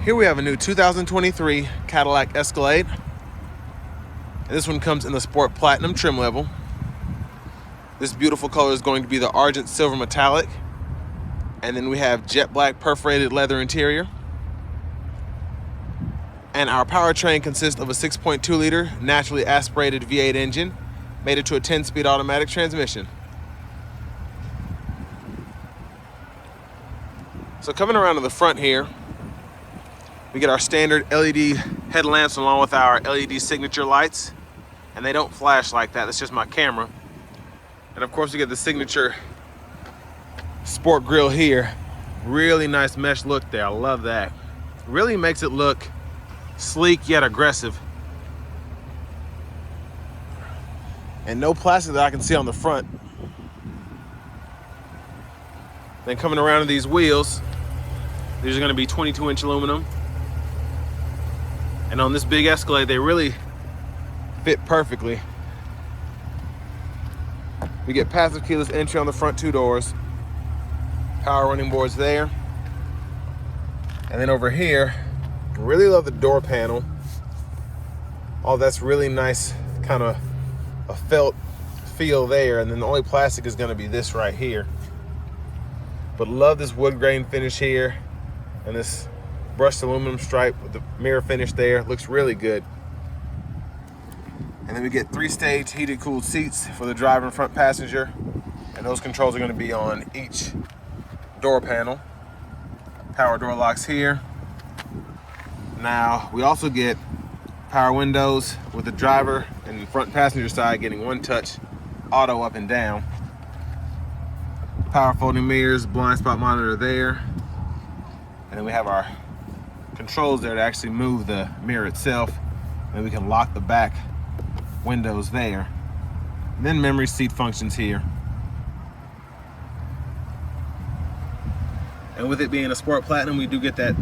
Here we have a new 2023 Cadillac Escalade. And this one comes in the Sport Platinum trim level. This beautiful color is going to be the Argent Silver Metallic. And then we have jet black perforated leather interior. And our powertrain consists of a 6.2 liter naturally aspirated V8 engine mated to a 10-speed automatic transmission. So coming around to the front here, we get our standard LED headlamps along with our LED signature lights. And they don't flash like that, that's just my camera. And of course we get the signature sport grille here. Really nice mesh look there, I love that. Really makes it look sleek yet aggressive. And no plastic that I can see on the front. Then coming around to these wheels, these are gonna be 22-inch aluminum. And on this big Escalade, they really fit perfectly. We get passive keyless entry on the front two doors. Power running boards there. And then over here, really love the door panel. Oh, that's really nice, kind of a felt feel there. And then the only plastic is gonna be this right here. But love this wood grain finish here. And this brushed aluminum stripe with the mirror finish there. Looks really good. And then we get 3-stage heated cooled seats for the driver and front passenger. And those controls are gonna be on each door panel. Power door locks here. Now, we also get power windows with the driver and the front passenger side getting one touch auto up and down. Power folding mirrors, blind spot monitor there. And then we have our controls there to actually move the mirror itself. And we can lock the back windows there. And then memory seat functions here. And with it being a Sport Platinum, we do get that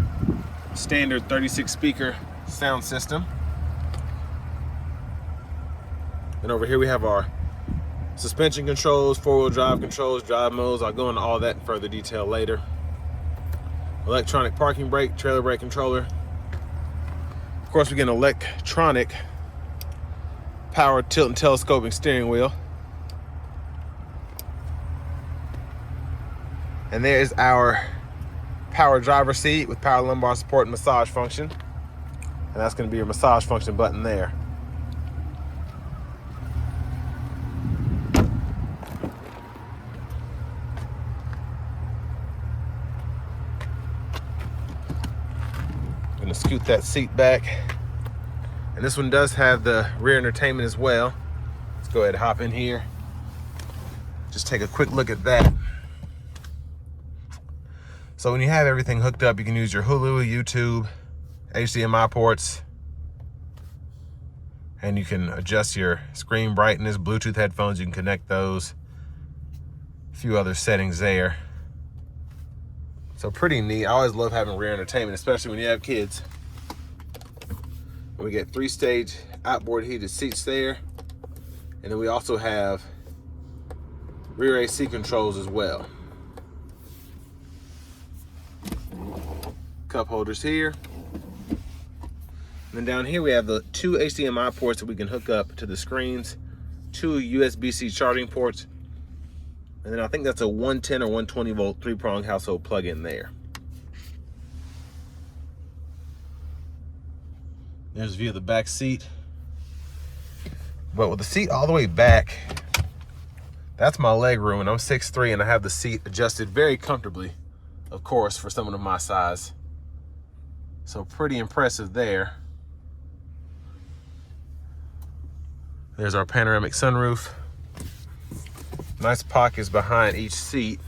standard 36 speaker sound system. And over here we have our suspension controls, four-wheel drive controls, drive modes. I'll go into all that in further detail later. Electronic parking brake, trailer brake controller. Of course, we get an electronic power tilt and telescoping steering wheel. And there's our power driver seat with power lumbar support and massage function. And that's going to be your massage function button there. I'm going to scoot that seat back. And this one does have the rear entertainment as well. Let's go ahead and hop in here. Just take a quick look at that. So when you have everything hooked up, you can use your Hulu, YouTube, HDMI ports, and you can adjust your screen brightness, Bluetooth headphones, you can connect those. A few other settings there. So pretty neat. I always love having rear entertainment, especially when you have kids. We get 3-stage outboard heated seats there. And then we also have rear AC controls as well. Cup holders here. And then down here we have the 2 HDMI ports that we can hook up to the screens, 2 USB-C charging ports, and then I think that's a 110 or 120 volt 3-prong household plug-in there. There's a view of the back seat. But with the seat all the way back, that's my leg room, and I'm 6'3", and I have the seat adjusted very comfortably, of course, for someone of my size. So pretty impressive there. There's our panoramic sunroof. Nice pockets behind each seat.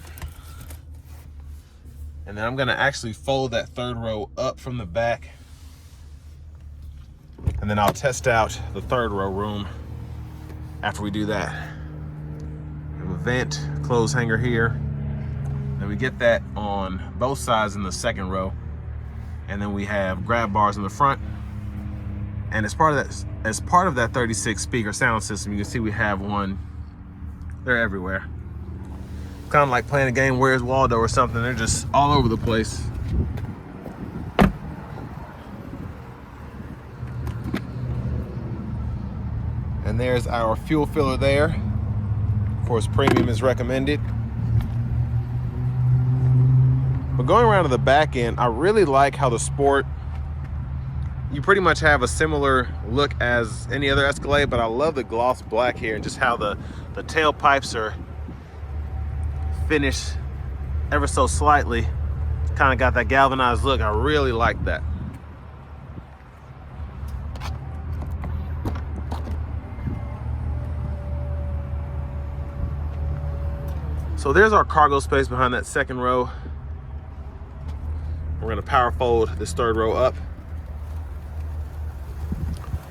And then I'm gonna actually fold that third row up from the back. And then I'll test out the third row room after we do that. We have a vent, clothes hanger here. Then we get that on both sides in the second row. And then we have grab bars in the front. And as part of that 36 speaker sound system, you can see we have one. They're everywhere. Kind of like playing a game Where's Waldo or something. They're just all over the place. And there's our fuel filler there. Of course, premium is recommended. But going around to the back end, I really like how the Sport, you pretty much have a similar look as any other Escalade, but I love the gloss black here and just how the tailpipes are finished ever so slightly. Kind of got that galvanized look. I really like that. So there's our cargo space behind that second row. We're gonna power fold this third row up.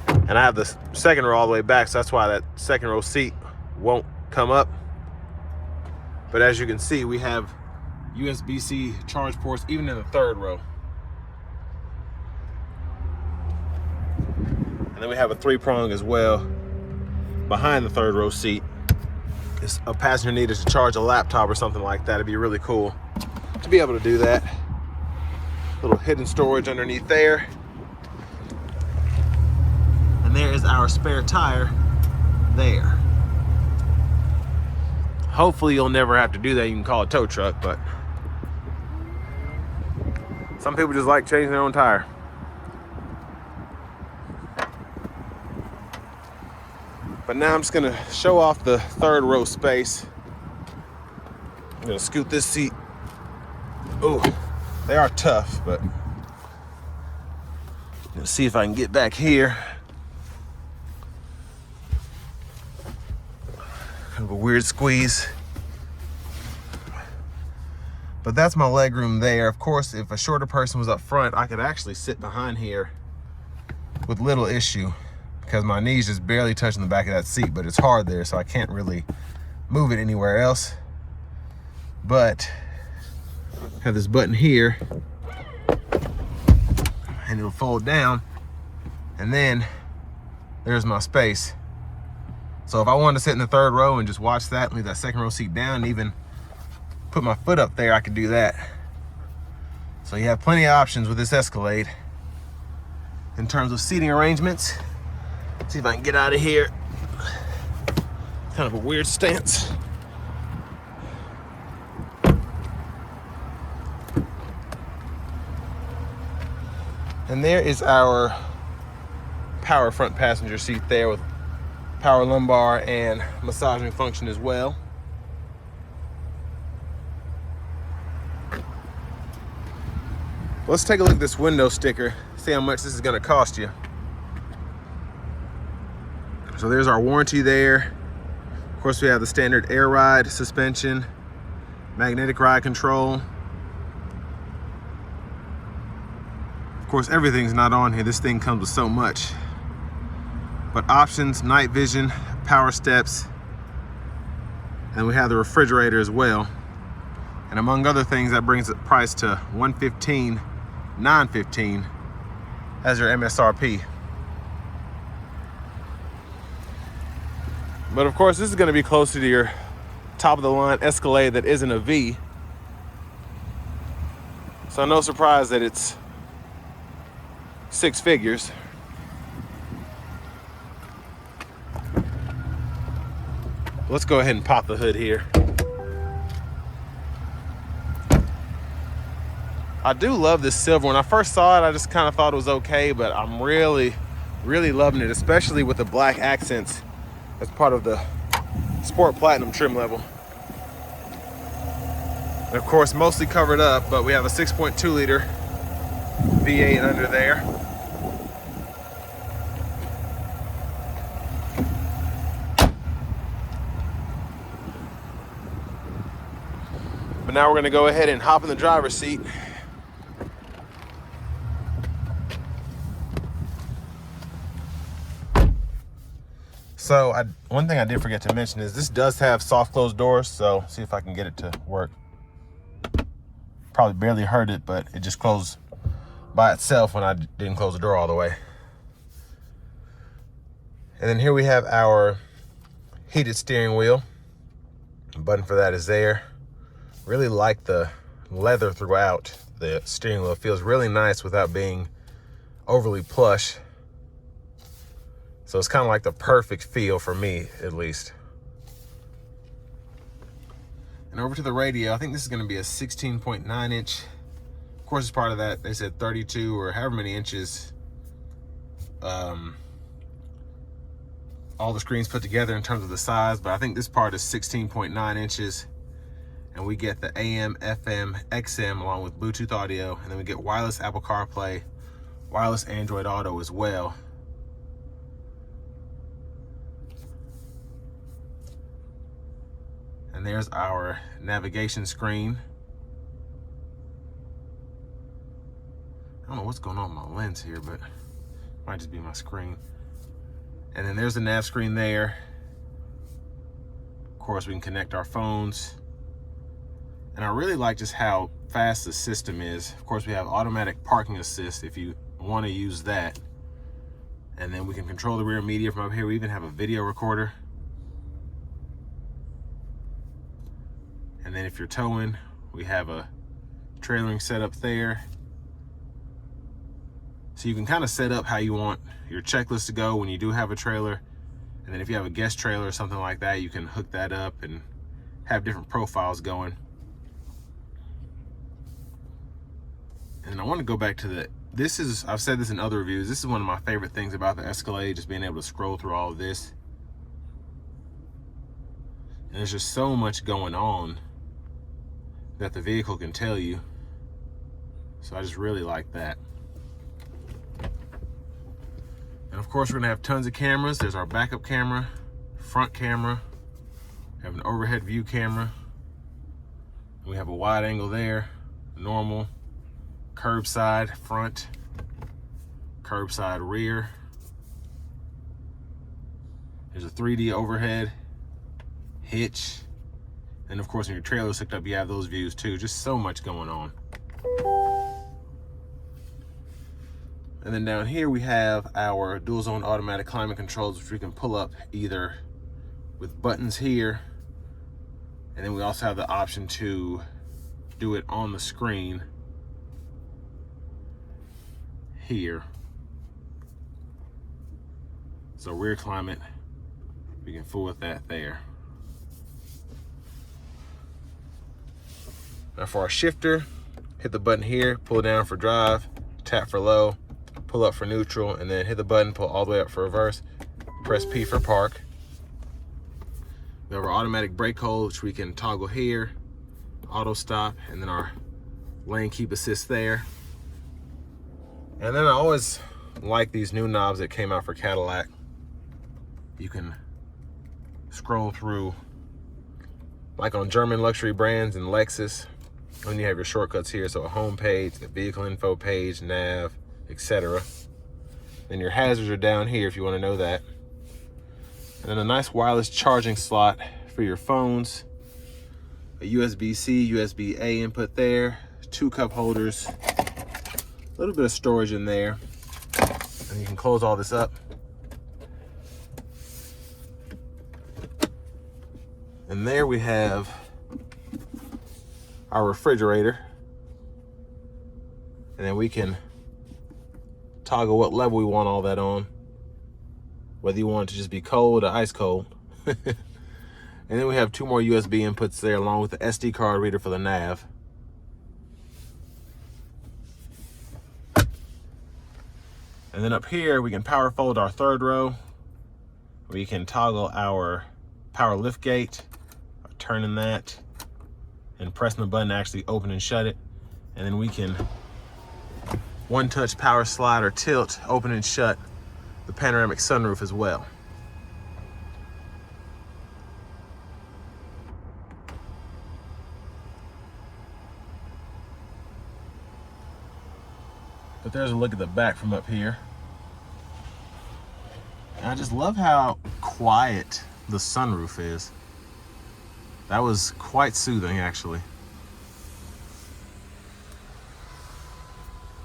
And I have the second row all the way back, so that's why that second row seat won't come up. But as you can see, we have USB-C charge ports even in the third row. And then we have a 3-prong as well behind the third row seat. If a passenger needed to charge a laptop or something like that, it'd be really cool to be able to do that. Little hidden storage underneath there. And there is our spare tire there. Hopefully you'll never have to do that. You can call a tow truck, but some people just like changing their own tire. But now I'm just gonna show off the third row space. I'm gonna scoot this seat. Oh, they are tough, but let's see if I can get back here. Kind of a weird squeeze. But that's my leg room there. Of course, if a shorter person was up front, I could actually sit behind here with little issue because my knees just barely touching the back of that seat, but it's hard there, so I can't really move it anywhere else. But I have this button here and it'll fold down, and then there's my space. So if I wanted to sit in the third row and just watch that, leave that second row seat down, and even put my foot up there, I could do that. So you have plenty of options with this Escalade in terms of seating arrangements. Let's see if I can get out of here. Kind of a weird stance. And there is our power front passenger seat there with power lumbar and massaging function as well. Let's take a look at this window sticker, see how much this is gonna cost you. So there's our warranty there. Of course, we have the standard air ride suspension, magnetic ride control. Of course, everything's not on here. This thing comes with so much. But options, night vision, power steps, and we have the refrigerator as well. And among other things, that brings the price to $115,915 as your MSRP. But of course, this is going to be closer to your top of the line Escalade that isn't a V. So no surprise that it's 6 figures. Let's go ahead and pop the hood here. I do love this silver. When I first saw it, I just kind of thought it was okay, but I'm really loving it, especially with the black accents as part of the Sport Platinum trim level. And of course, mostly covered up, but we have a 6.2 liter V8 under there. But now we're gonna go ahead and hop in the driver's seat. So one thing I did forget to mention is this does have soft close doors, so see if I can get it to work. Probably barely heard it, but it just closed by itself when I didn't close the door all the way. And then here we have our heated steering wheel. The button for that is there. Really like the leather throughout the steering wheel. It feels really nice without being overly plush. So it's kind of like the perfect feel for me, at least. And over to the radio, I think this is going to be a 16.9 inch. Of course, as part of that, they said 32 or however many inches all the screens put together in terms of the size, but I think this part is 16.9 inches. And we get the AM, FM, XM along with Bluetooth audio, and then we get wireless Apple CarPlay, wireless Android Auto as well. And there's our navigation screen. I don't know what's going on with my lens here, but it might just be my screen. And then there's the nav screen there. Of course, we can connect our phones. And I really like just how fast the system is. Of course, we have automatic parking assist if you want to use that. And then we can control the rear media from up here. We even have a video recorder. And then if you're towing, we have a trailering setup there. So you can kind of set up how you want your checklist to go when you do have a trailer. And then if you have a guest trailer or something like that, you can hook that up and have different profiles going. And I want to go back to I've said this in other reviews, this is one of my favorite things about the Escalade, just being able to scroll through all of this. And there's just so much going on that the vehicle can tell you. So I just really like that. And of course, we're gonna have tons of cameras. There's our backup camera, front camera, we have an overhead view camera. We have a wide angle there, normal, curbside front, curbside rear. There's a 3D overhead, hitch. And of course, when your trailer's hooked up, you have those views too. Just so much going on. And then down here we have our dual zone automatic climate controls, which we can pull up either with buttons here. And then we also have the option to do it on the screen here. So rear climate, we can fool with that there. Now for our shifter, hit the button here, pull down for drive, tap for low, pull up for neutral, and then hit the button, pull all the way up for reverse, press P for park. We have our automatic brake hold, which we can toggle here, auto stop, and then our lane keep assist there. And then I always like these new knobs that came out for Cadillac. You can scroll through, like on German luxury brands and Lexus, and you have your shortcuts here. So a home page, the vehicle info page, nav, etc. Then your hazards are down here if you want to know that. And then a nice wireless charging slot for your phones, a USB-C, USB-A input there, 2 cup holders, a little bit of storage in there, and you can close all this up. And there we have our refrigerator. And then we can toggle what level we want all that on, whether you want it to just be cold or ice cold. And then we have 2 more USB inputs there, along with the SD card reader for the nav. And then up here, we can power fold our 3rd row. We can toggle our power lift gate, turning that, and pressing the button to actually open and shut it. And then we can one-touch power slide or tilt, open and shut the panoramic sunroof as well. But there's a look at the back from up here. And I just love how quiet the sunroof is. That was quite soothing, actually.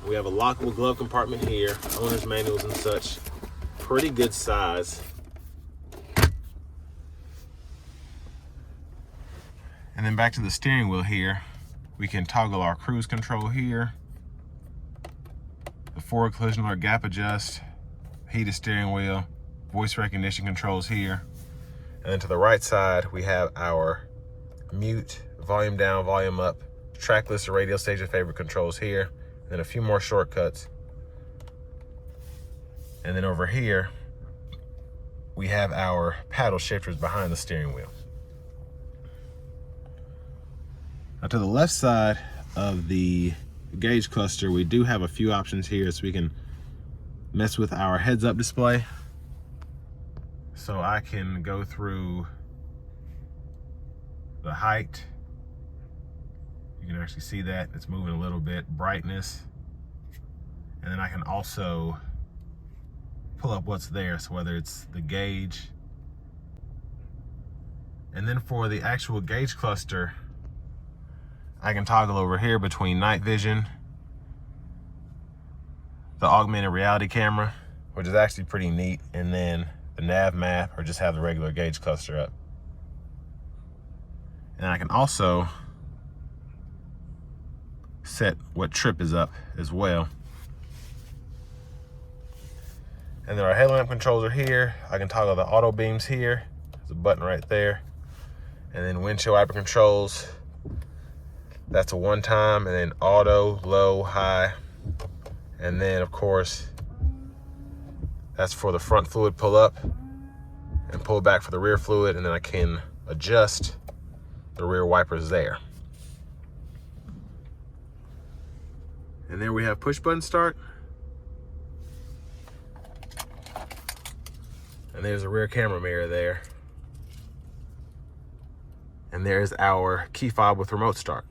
We have a lockable glove compartment here, owner's manuals and such. Pretty good size. And then back to the steering wheel here. We can toggle our cruise control here, the forward collision alert, gap adjust, heated steering wheel, voice recognition controls here. And then to the right side, we have our mute, volume down, volume up, track list, radio station favorite controls here, and then a few more shortcuts. And then over here, we have our paddle shifters behind the steering wheel. Now to the left side of the gauge cluster, we do have a few options here, so we can mess with our heads-up display. So I can go through the height. You can actually see that it's moving a little bit. Brightness. And then I can also pull up what's there, so whether it's the gauge. And then for the actual gauge cluster, I can toggle over here between night vision, the augmented reality camera, which is actually pretty neat, and then the nav map, or just have the regular gauge cluster up. And I can also set what trip is up as well. And then our headlamp controls are here. I can toggle the auto beams here. There's a button right there. And then windshield wiper controls. That's a one time, and then auto, low, high. And then of course, that's for the front fluid pull up and pull back for the rear fluid. And then I can adjust the rear wipers there. And there we have push button start. And there's a rear camera mirror there. And there's our key fob with remote start.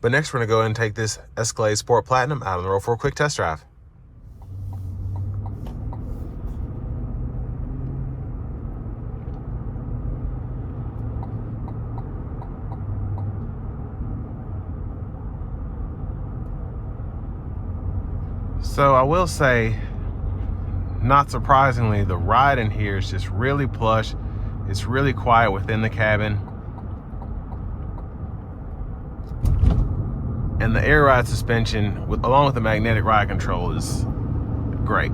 But next we're gonna go ahead and take this Escalade Sport Platinum out on the road for a quick test drive. So I will say, not surprisingly, the ride in here is just really plush. It's really quiet within the cabin. And the air ride suspension, along with the magnetic ride control, is great.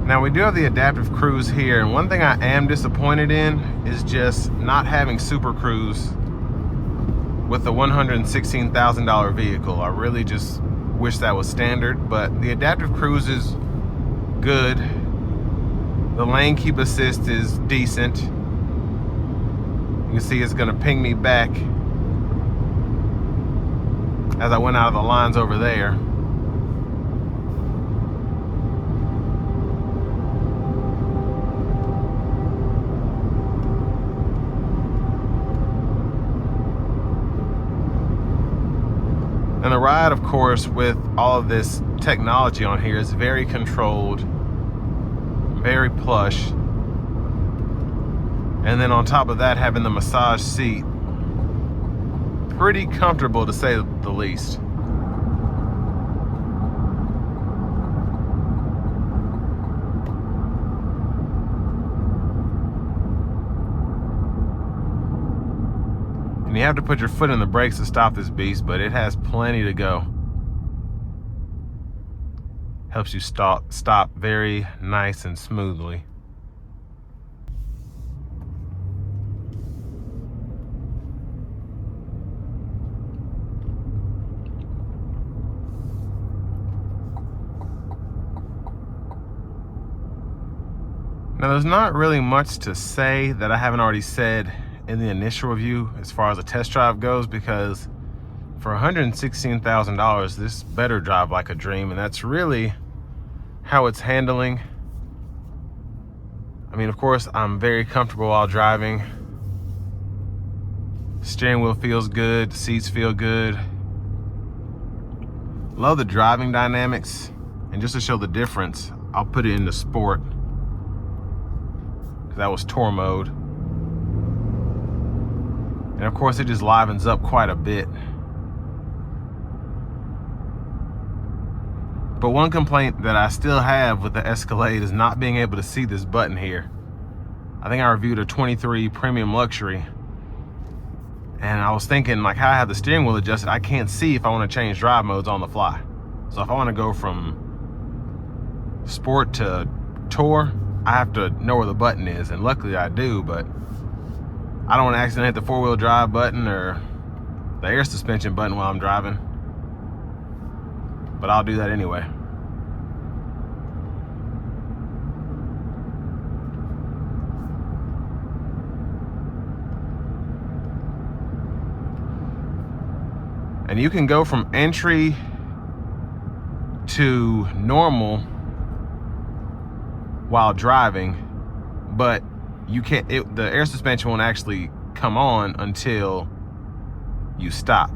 Now we do have the adaptive cruise here, and one thing I am disappointed in is just not having Super Cruise with the $116,000 vehicle. I really just wish that was standard, but the adaptive cruise is good. The lane keep assist is decent. You can see it's gonna ping me back as I went out of the lines over there. And the ride, of course, with all of this technology on here, is very controlled, very plush. And then on top of that, having the massage seat, pretty comfortable to say the least. And you have to put your foot in the brakes to stop this beast, but it has plenty to go. Helps you stop very nice and smoothly. Now there's not really much to say that I haven't already said in the initial review as far as a test drive goes, because for $116,000 this better drive like a dream, and that's really how it's handling. I mean, of course, I'm very comfortable while driving. Steering wheel feels good, the seats feel good. Love the driving dynamics, and just to show the difference, I'll put it into sport. That was tour mode. And of course it just livens up quite a bit. But one complaint that I still have with the Escalade is not being able to see this button here. I think I reviewed a 23 Premium Luxury, and I was thinking, like, how I have the steering wheel adjusted, I can't see if I want to change drive modes on the fly. So if I want to go from Sport to Tour, I have to know where the button is, and luckily I do, but I don't want to accidentally hit the 4-wheel drive button or the air suspension button while I'm driving. But I'll do that anyway. And you can go from entry to normal while driving, but you can't, the air suspension won't actually come on until you stop.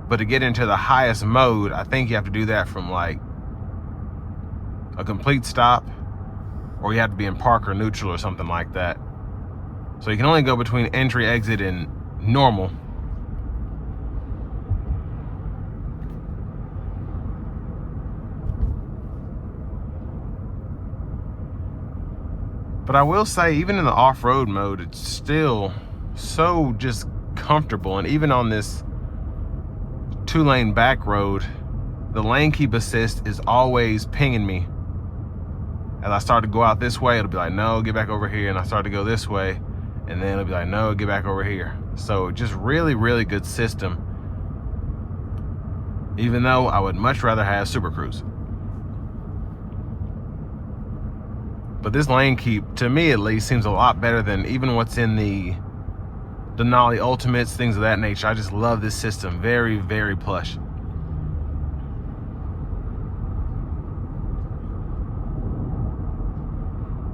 But to get into the highest mode, I think you have to do that from like a complete stop, or you have to be in park or neutral or something like that. So you can only go between entry, exit, and normal. But I will say, even in the off-road mode, it's still so just comfortable. And even on this 2-lane back road, the lane keep assist is always pinging me. As I start to go out this way, it'll be like, no, get back over here. And I start to go this way, and then it'll be like, no, get back over here. So just really, really good system. Even though I would much rather have Super Cruise. But this lane keep, to me at least, seems a lot better than even what's in the Denali Ultimates, things of that nature. I just love this system. Very, very plush.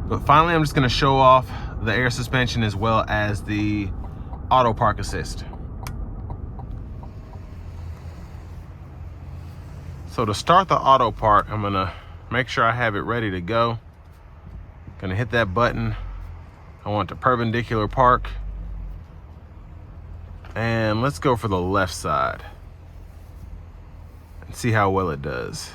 But finally, I'm just going to show off the air suspension as well as the auto park assist. So to start the auto park, I'm going to make sure I have it ready to go. Gonna hit that button. I want to perpendicular park. And let's go for the left side and see how well it does.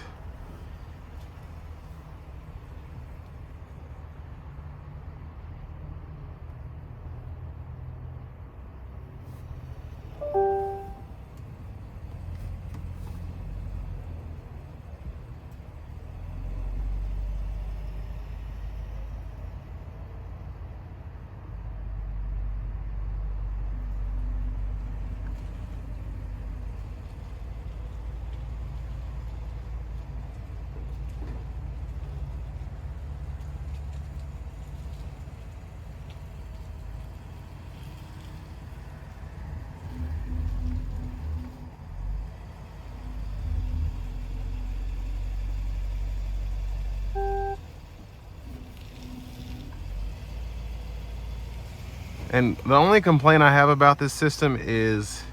And the only complaint I have about this system is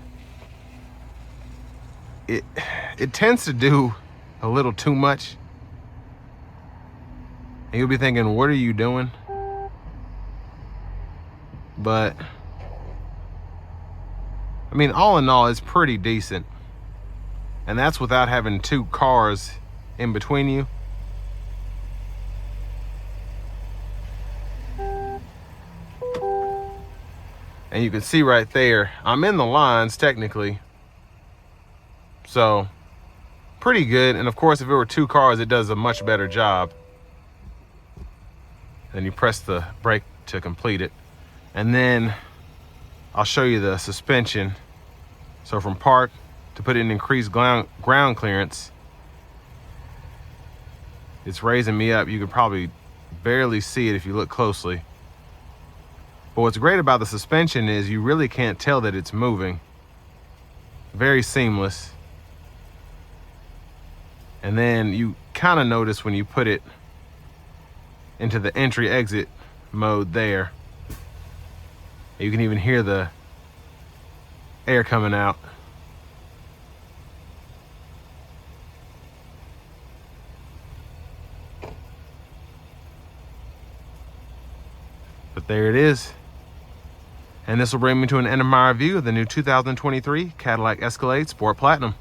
it tends to do a little too much. And you'll be thinking, what are you doing? But I mean, all in all, it's pretty decent. And that's without having two cars in between you. And you can see right there, I'm in the lines technically. So pretty good. And of course, if it were two cars, it does a much better job. Then you press the brake to complete it. And then I'll show you the suspension. So from park to put it in increased ground clearance, it's raising me up. You can probably barely see it if you look closely. But what's great about the suspension is you really can't tell that it's moving. Very seamless. And then you kind of notice when you put it into the entry exit mode there. You can even hear the air coming out. But there it is. And this will bring me to an end of my review of the new 2023 Cadillac Escalade Sport Platinum.